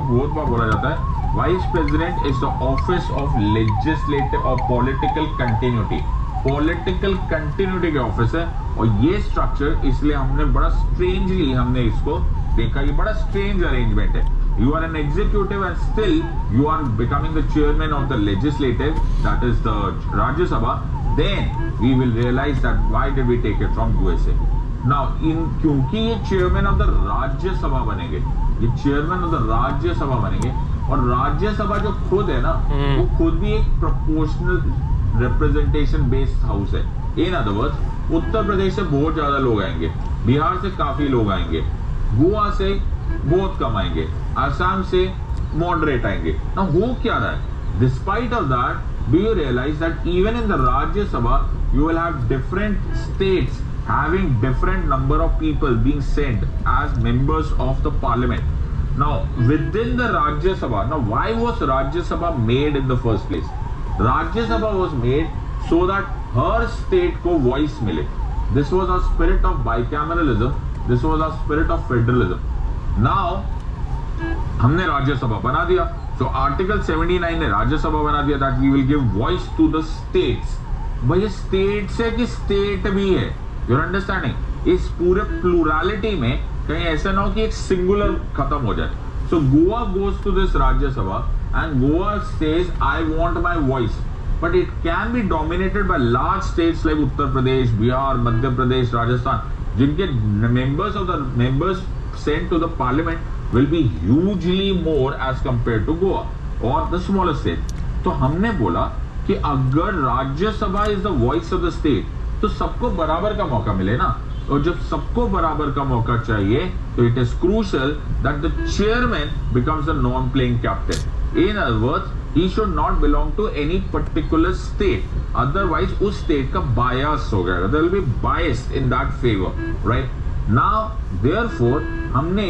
बहुत बार बोला जाता है, vice president is the office of legislative और पॉलिटिकल कंटिन्यूटी। पॉलिटिकल कंटिन्यूटी के ऑफिस है, और ये स्ट्रक्चर इसलिए हमने बड़ा स्ट्रेंजली हमने इसको देखा, ये बड़ा स्ट्रेंज अरेंजमेंट है। You are an executive and still you are becoming the chairman of the legislative, that is the Rajya Sabha. Then we will realize that why did we take it from USA. Now क्योंकि ये chairman of the Rajya Sabha बनेंगे, ये chairman of the Rajya Sabha बनेंगे, और राज्य सभा जो खुद है ना, वो खुद भी एक प्रोपोर्शनल रिप्रेजेंटेशन बेस्ड हाउस है। In other words, Uttar Pradesh से बहुत ज्यादा लोग आएंगे, बिहार से काफी लोग आएंगे, गोवा से बहुत कम आएंगे, आसाम से मॉडरेट आएंगे ना। हो क्या रहा है? Despite of that, do you realise that even in the Rajya Sabha you will have different states having different number of people being sent as members of the parliament. Now within the Rajya Sabha, now why was Rajya Sabha made in the first place? Rajya Sabha was made so that her state को voice मिले. This was a spirit of bicameralism. This was a spirit of federalism. Now हमने राज्य सभा बना दिया, so Article 79 ने राज्य सभा बना दिया that we will give voice to the states. भाई स्टेट से कि स्टेट भी है, you're understanding? इस पूरे प्लूरलिटी में कहीं ऐसा ना हो कि एक सिंगुलर खत्म हो जाए. So Goa goes to this राज्य सभा and Goa says I want my voice, but it can be dominated by large states like Uttar Pradesh, Bihar, Madhya Pradesh, Rajasthan, जिनके members sent to the parliament will be hugely more as compared to Goa or the smaller state. तो हमने बोला कि अगर Rajya Sabha is the voice of the state तो सबको बराबर का मौका मिले ना, और जब सबको बराबर का मौका चाहिए तो it is crucial that the chairman becomes a non playing captain. In other words, he should not belong to any particular state, otherwise उस स्टेट का बायस हो गया, there will be bias in that favor, right? Now therefore हमने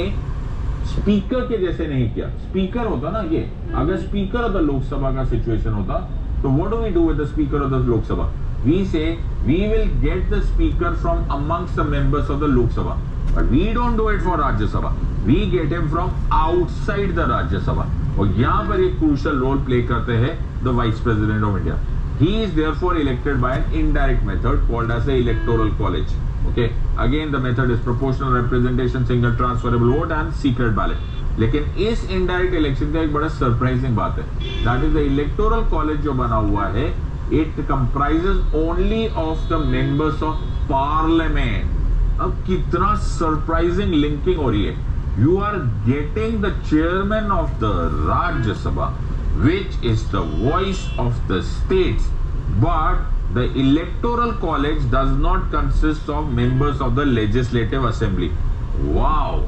speaker के जैसे नहीं किया. Speaker होता ना, ये अगर स्पीकर ऑफ द लोकसभा का सिचुएशन होता तो what do we do with the speaker of the Lok Sabha? We say we will get the speaker from amongst the members of the Lok Sabha, but we don't do it for Rajya Sabha. We get him from outside the Rajya Sabha, और यहाँ पर एक crucial role play करते हैं the vice president of India. He is therefore elected by an indirect method called as the electoral college. Okay, again the method is proportional representation, single transferable vote and secret ballot. लेकिन इस indirect election का एक बड़ा surprising बात है, that is the electoral college जो बना हुआ है, it comprises only of the members of parliament. अब कितना सरप्राइजिंग लिंकिंग हो रही है. You are getting the chairman of the Rajya Sabha, which is the voice of the states, but the electoral college does not consist of members of the legislative assembly. Wow,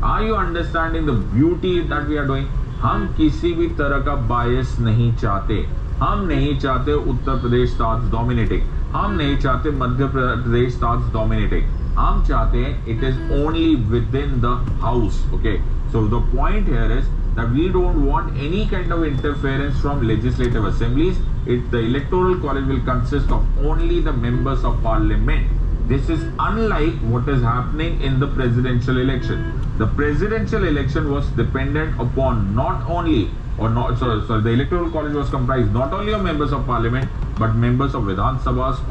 are you understanding the beauty that we are doing? हम किसी भी तरह का बायस नहीं चाहते. हम नहीं चाहते उत्तर प्रदेश starts dominating, हम नहीं चाहते मध्य प्रदेश starts dominating. हम चाहते हैं it is only within the house. Okay, so the point here is that we don't want any kind of interference from legislative assemblies. The electoral college will consist of only the members of parliament. This is unlike what is happening in the presidential election. The presidential election was dependent upon not only the electoral college was comprised not only of members of parliament but members of Vidhan Sabhas